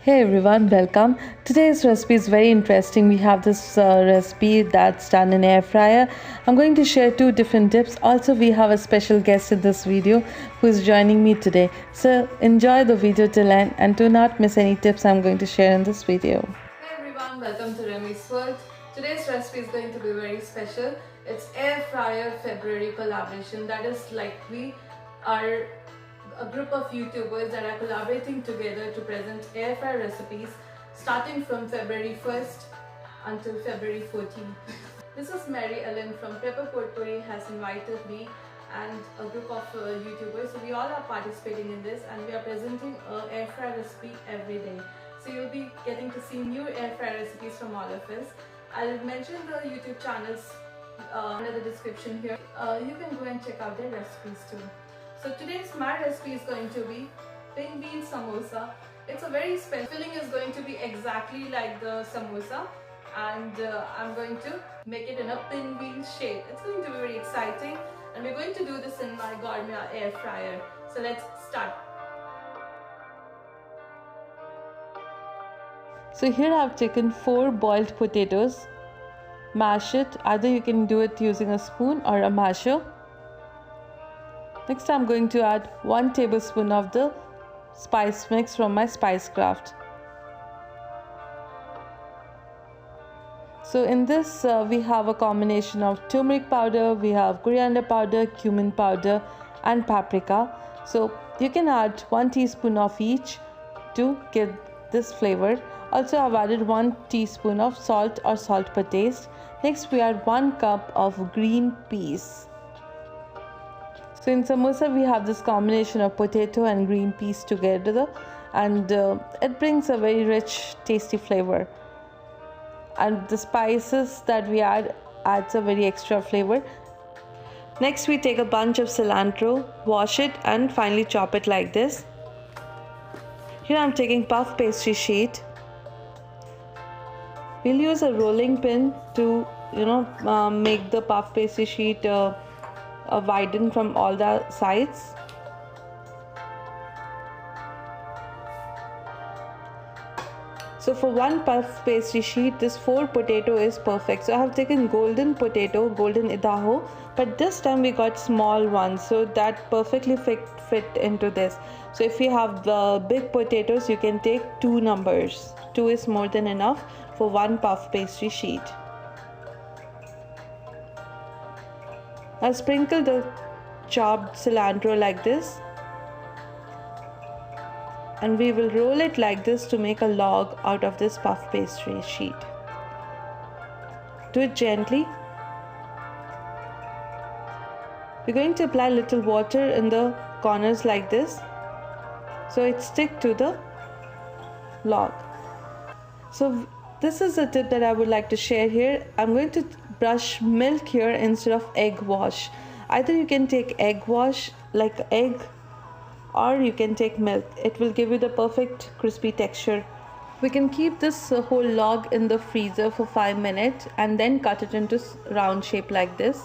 Hey everyone, welcome. Today's recipe is very interesting. We have this recipe that's done in air fryer. I'm going to share two different dips. Also, we have a special guest in this video who is joining me today. So enjoy the video till end and do not miss any tips I'm going to share in this video. Hey everyone, welcome to Remi's World. Today's recipe is going to be very special. It's air fryer February collaboration. That is like we are a group of YouTubers that are collaborating together to present air fryer recipes starting from February 1st until February 14th. This is Mary Ellen from Prepper Potpourri has invited me and a group of YouTubers. So we all are participating in this and we are presenting an air fryer recipe every day. So you'll be getting to see new air fryer recipes from all of us. I'll mention the YouTube channels under the description here. You can go and check out their recipes too. So today's my recipe is going to be pinwheel samosa. It's a very special filling is going to be exactly like the samosa, and I'm going to make it in a pinwheel shape. It's going to be very exciting, and we're going to do this in my gourmet air fryer. So let's start. So here I've taken 4 boiled potatoes. Mash it. Either you can do it using a spoon or a masher. Next I'm going to add 1 tablespoon of the spice mix from my spice craft. So in this we have a combination of turmeric powder, we have coriander powder, cumin powder and paprika. So you can add 1 teaspoon of each to get this flavor. Also I've added 1 teaspoon of salt or salt per taste. Next we add 1 cup of green peas. So in samosa we have this combination of potato and green peas together, and it brings a very rich tasty flavor, and the spices that we add adds a very extra flavor. Next we take a bunch of cilantro, wash it and finely chop it like this. Here I'm taking puff pastry sheet. We'll use a rolling pin to make the puff pastry sheet widen from all the sides. So for 1 puff pastry sheet, this 4 potato is perfect. So I have taken golden potato, golden idaho, but this time we got small ones, so that perfectly fit into this. So if you have the big potatoes, you can take 2 numbers. 2 is more than enough for 1 puff pastry sheet. I'll sprinkle the chopped cilantro like this, and we will roll it like this to make a log out of this puff pastry sheet. Do it gently. We're going to apply a little water in the corners like this so it sticks to the log. So this is a tip that I would like to share here. I'm going to brush milk here instead of egg wash. Either you can take egg wash like egg, or you can take milk. It will give you the perfect crispy texture. We can keep this whole log in the freezer for 5 minutes and then cut it into round shape like this.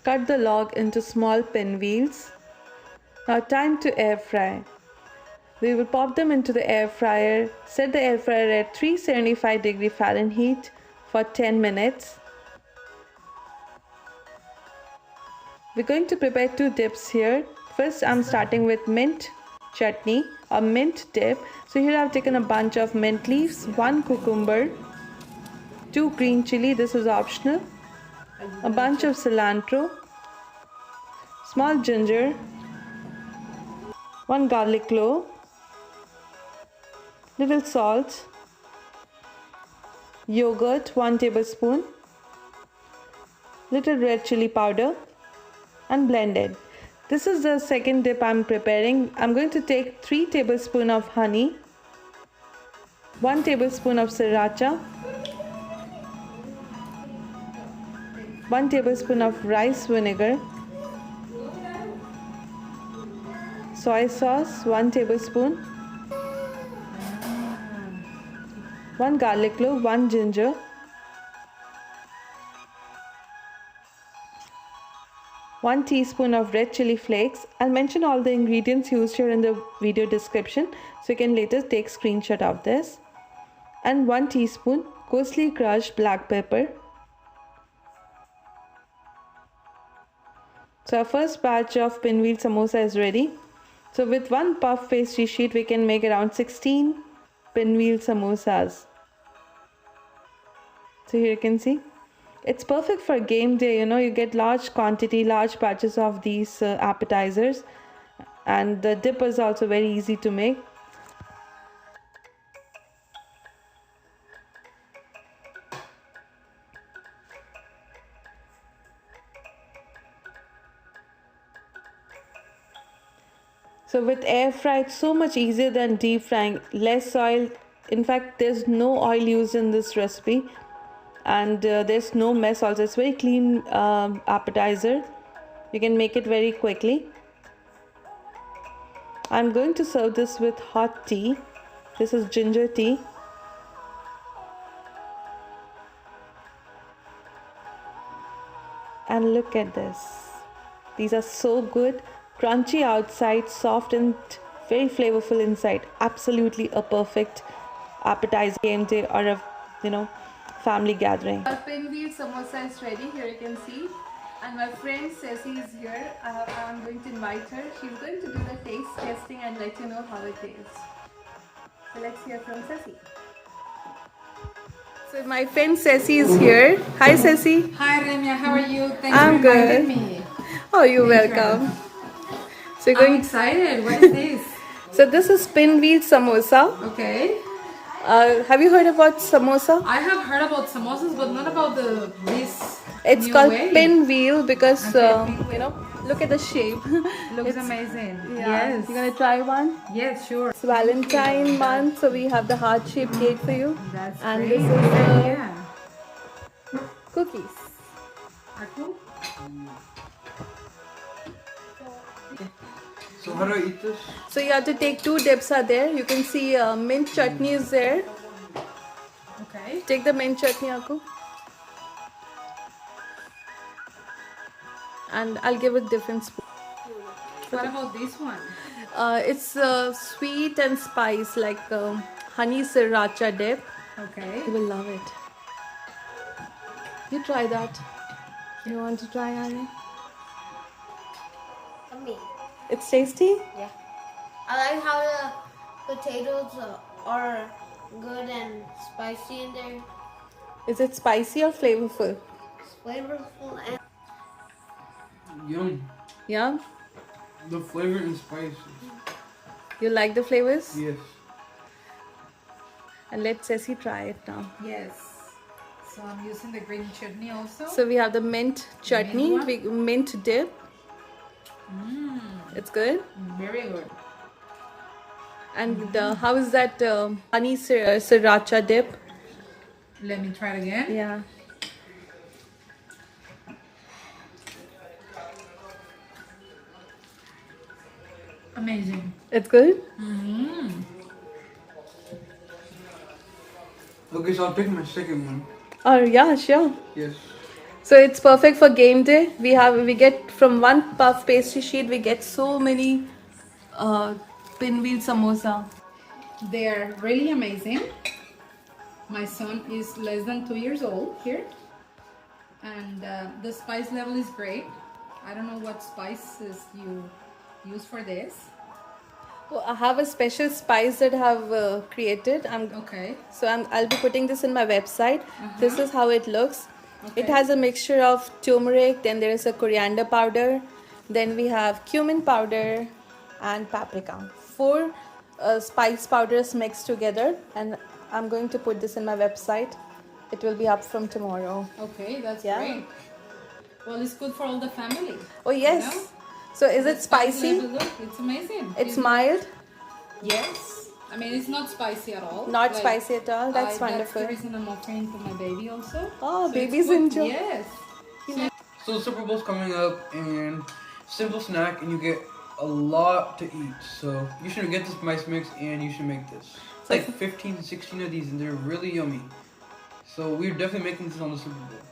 Cut the log into small pinwheels. Now time to air fry. We will pop them into the air fryer. Set the air fryer at 375 Fahrenheit for 10 minutes. We're going to prepare 2 dips here. First I'm starting with mint chutney or mint dip. So here I've taken a bunch of mint leaves, 1 cucumber, 2 green chilli, this is optional, a bunch of cilantro, small ginger, 1 garlic clove, little salt, yogurt 1 tablespoon, little red chili powder, and blend it. This is the second dip I'm preparing. I'm going to take 3 tablespoons of honey, 1 tablespoon of sriracha, 1 tablespoon of rice vinegar, soy sauce 1 tablespoon, 1 garlic clove, 1 ginger, 1 teaspoon of red chili flakes. I'll mention all the ingredients used here in the video description so you can later take screenshot of this. And 1 teaspoon coarsely crushed black pepper. So our first batch of pinwheel samosa is ready. So with 1 puff pastry sheet we can make around 16 pinwheel samosas. So here you can see. It's perfect for game day, you get large batches of these appetizers, and the dip is also very easy to make. So with air fry, it's so much easier than deep frying, less oil. In fact, there's no oil used in this recipe. And there's no mess also. It's very clean appetizer. You can make it very quickly. I'm going to serve this with hot tea. This is ginger tea. And look at this. These are so good. Crunchy outside, soft and very flavorful inside. Absolutely a perfect appetizer game day or a family gathering. Our pinwheel samosa is ready. Here you can see, and my friend Ceci is here. I'm going to invite her. She's going to do the taste testing and let you know how it tastes. So let's hear from Ceci. So my friend Ceci is here. Hi Ceci. Hi Remi, how are you? Thanks I'm for good. inviting me. Oh, you're welcome. So I'm excited. What is this? So this is pinwheel samosa. Okay. Have you heard about samosa? I have heard about samosas, but not about this. It's new called way. pinwheel because Okay, look at the shape. Looks amazing. Yeah. Yes. You gonna try one? Yes, sure. It's Valentine month, so we have the heart-shaped cake for you. That's And great. this is the Yeah. cookies. Are cool? So how do I eat this? So you have to take 2 dips are there. You can see mint chutney is there. Okay. Take the mint chutney, Aku. And I'll give it different spoon. What about this one? It's sweet and spice, like honey sriracha dip. Okay. You will love it. You try that. You want to try, Annie? Yummy. It's tasty? Yeah. I like how the potatoes are good and spicy in there. Is it spicy or flavorful? It's flavorful and Yum. Yeah? The flavor and spice. You like the flavors? Yes. And let Ceci try it now. Yes. So I'm using the green chutney also. So we have the mint chutney, mint dip. It's good. Very good. And how is that honey sriracha dip? Let me try it again. Yeah. Amazing. It's good? Okay, so I'll pick my second one. Oh yeah, sure. Yes. So it's perfect for game day. We get from 1 puff pastry sheet, we get so many pinwheel samosa. They are really amazing. My son is less than 2 years old here, and the spice level is great. I don't know what spices you use for this. Well, I have a special spice that I have created. Okay. So I'll be putting this in my website. This is how it looks. It Okay. has a mixture of turmeric, then there is a coriander powder, then we have cumin powder and paprika. 4 spice powders mixed together, and I'm going to put this in my website. It will be up from tomorrow. Okay, that's Yeah. great. Well, it's good for all the family. Oh yes. You know? So is it The spice spicy? level, look, it's amazing. It's mild, Yes. I mean, it's not spicy at all. not Like, spicy at all. That's That's wonderful. the reason I'm offering to my baby also. Oh, So babies it's good. enjoy. Yes. So the Super Bowl's coming up, and simple snack, and you get a lot to eat. So you should get this spice mix, and you should make this. It's like 15 to 16 of these, and they're really yummy. So we're definitely making this on the Super Bowl.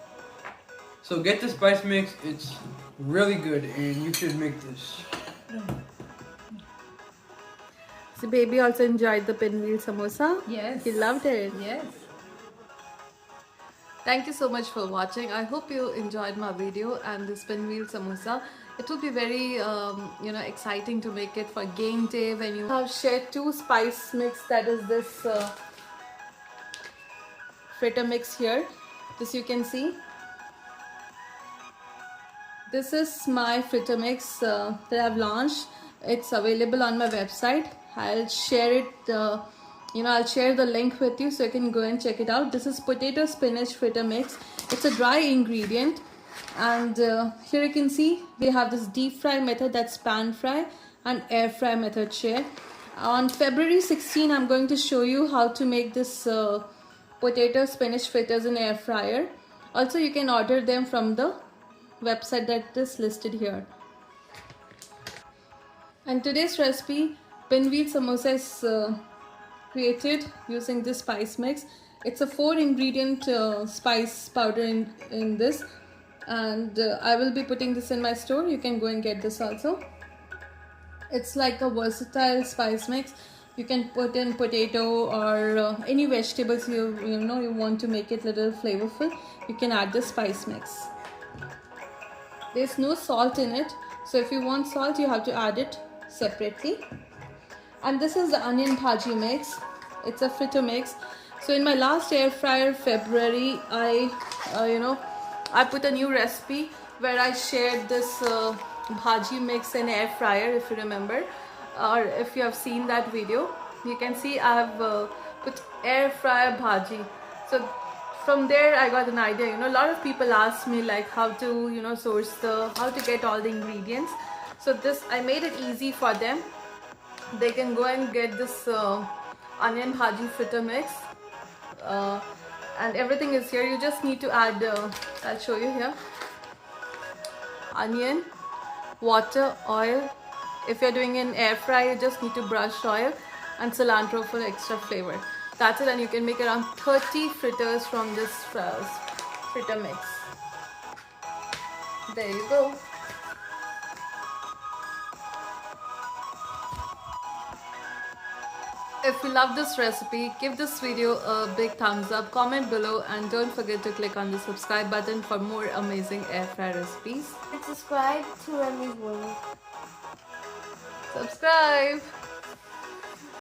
So get the spice mix. It's really good, and you should make this. So baby also enjoyed the pinwheel samosa. Yes. He loved it. Yes. Thank you so much for watching. I hope you enjoyed my video and this pinwheel samosa. It will be very exciting to make it for game day when you have shared 2 spice mix, that is this fritter mix here. This you can see. This is my fritter mix that I've launched. It's available on my website. I'll share it, I'll share the link with you so you can go and check it out. This is potato spinach fritter mix. It's a dry ingredient, and here you can see we have this deep fry method, that's pan fry, and air fry method share. On February 16, I'm going to show you how to make this potato spinach fritters in air fryer. Also, you can order them from the website that is listed here. And today's recipe, pinwheel samosa, is created using this spice mix. It's a 4 ingredient spice powder in this, and I will be putting this in my store. You can go and get this also. It's like a versatile spice mix. You can put in potato or any vegetables you want to make it little flavorful. You can add the spice mix. There's no salt in it, so if you want salt, you have to add it separately. And this is the onion bhaji mix. It's a fritter mix. So in my last air fryer February, I put a new recipe where I shared this bhaji mix in air fryer, if you remember, or if you have seen that video. You can see I have put air fryer bhaji. So from there I got an idea. A lot of people ask me like how to how to get all the ingredients. So this, I made it easy for them. They can go and get this onion bhaji fritter mix, and everything is here. You just need to add, I'll show you here, onion, water, oil. If you're doing an air fry, you just need to brush oil, and cilantro for extra flavor. That's it, and you can make around 30 fritters from this fritter mix. There you go. If you love this recipe, give this video a big thumbs up, comment below, and don't forget to click on the subscribe button for more amazing air fry recipes. And subscribe to Remi's World. Subscribe!